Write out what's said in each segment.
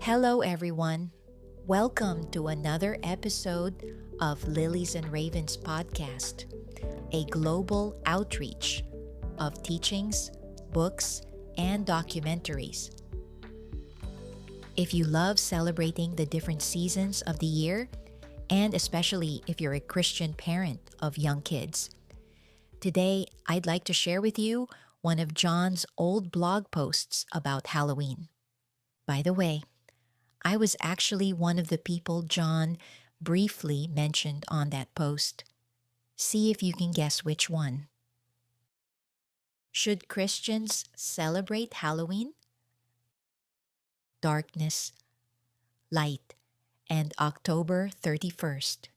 Hello, everyone. Welcome to another episode of Lilies and Ravens podcast, a global outreach of teachings, books, and documentaries. If you love celebrating the different seasons of the year, and especially if you're a Christian parent of young kids, today I'd like to share with you one of John's old blog posts about Halloween. By the way, I was actually one of the people John briefly mentioned on that post. See if you can guess which one. Should Christians celebrate Halloween? Darkness, light, and October 31st.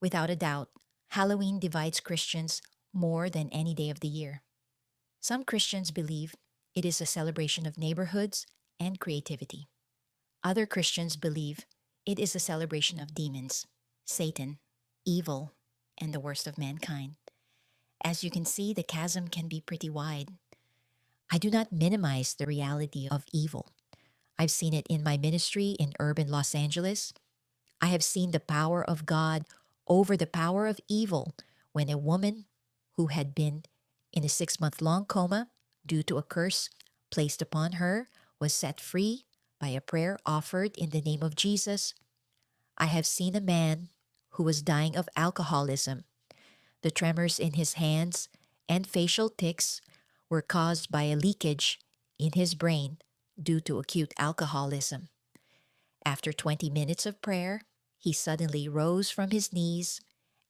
Without a doubt, Halloween divides Christians more than any day of the year. Some Christians believe it is a celebration of neighborhoods and creativity. Other Christians believe it is a celebration of demons, Satan, evil, and the worst of mankind. As you can see, the chasm can be pretty wide. I do not minimize the reality of evil. I've seen it in my ministry in urban Los Angeles. I have seen the power of God over the power of evil when a woman who had been in a 6-month-long coma due to a curse placed upon her was set free by a prayer offered in the name of Jesus. I have seen a man who was dying of alcoholism. The tremors in his hands and facial tics were caused by a leakage in his brain due to acute alcoholism. After 20 minutes of prayer, he suddenly rose from his knees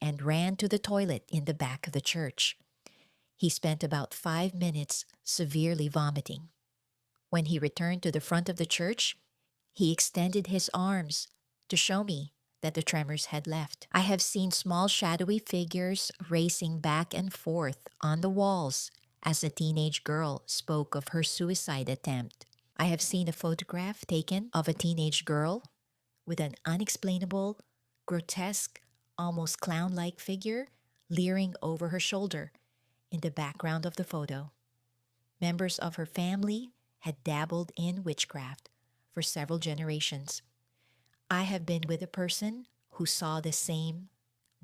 and ran to the toilet in the back of the church. He spent about 5 minutes severely vomiting. When he returned to the front of the church, he extended his arms to show me that the tremors had left. I have seen small shadowy figures racing back and forth on the walls as a teenage girl spoke of her suicide attempt. I have seen a photograph taken of a teenage girl with an unexplainable, grotesque, almost clown-like figure leering over her shoulder in the background of the photo. Members of her family had dabbled in witchcraft for several generations. I have been with a person who saw the same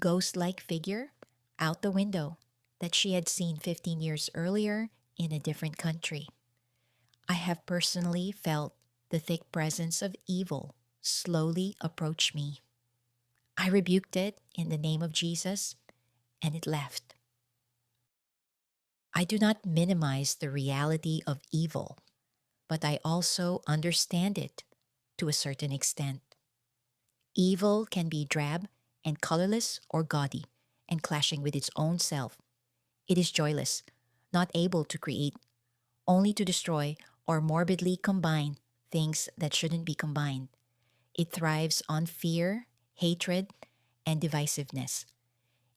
ghost-like figure out the window that she had seen 15 years earlier in a different country. I have personally felt the thick presence of evil slowly approach me. I rebuked it in the name of Jesus, and it left. I do not minimize the reality of evil, but I also understand it to a certain extent. Evil can be drab and colorless or gaudy and clashing with its own self. It is joyless, not able to create, only to destroy or morbidly combine things that shouldn't be combined. It thrives on fear, hatred, and divisiveness.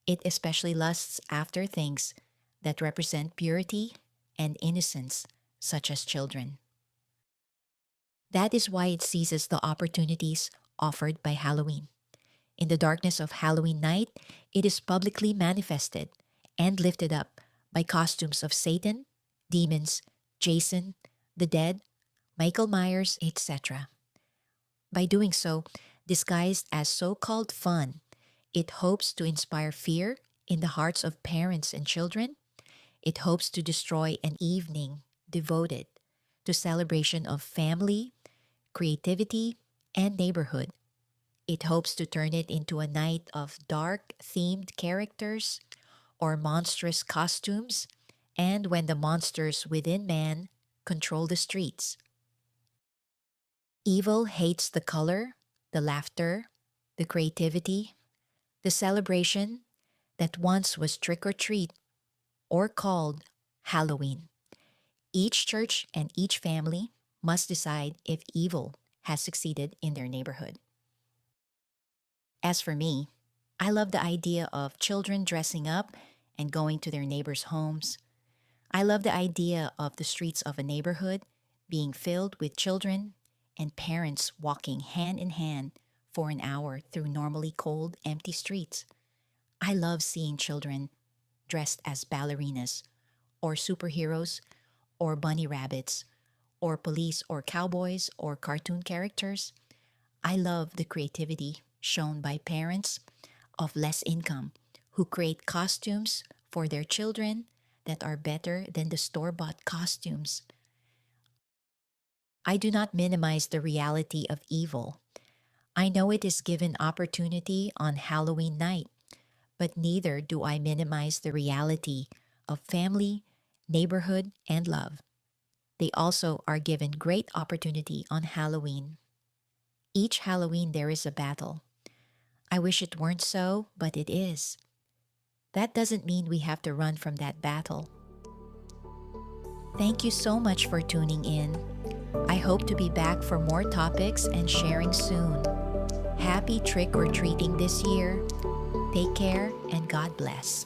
It especially lusts after things that represent purity and innocence, such as children. That is why it seizes the opportunities offered by Halloween. In the darkness of Halloween night, it is publicly manifested and lifted up by costumes of Satan, demons, Jason, the dead, Michael Myers, etc. By doing so, disguised as so-called fun, it hopes to inspire fear in the hearts of parents and children. It hopes to destroy an evening devoted to celebration of family, creativity, and neighborhood. It hopes to turn it into a night of dark-themed characters or monstrous costumes, and when the monsters within man control the streets. Evil hates the color, the laughter, the creativity, the celebration that once was trick-or-treat or called Halloween. Each church and each family must decide if evil has succeeded in their neighborhood. As for me, I love the idea of children dressing up and going to their neighbors' homes. I love the idea of the streets of a neighborhood being filled with children and parents walking hand in hand for an hour through normally cold, empty streets. I love seeing children dressed as ballerinas or superheroes or bunny rabbits or police or cowboys or cartoon characters. I love the creativity shown by parents of less income who create costumes for their children that are better than the store bought costumes. I do not minimize the reality of evil. I know it is given opportunity on Halloween night, but neither do I minimize the reality of family, neighborhood, and love. They also are given great opportunity on Halloween. Each Halloween there is a battle. I wish it weren't so, but it is. That doesn't mean we have to run from that battle. Thank you so much for tuning in. I hope to be back for more topics and sharing soon. Happy trick or treating this year. Take care and God bless.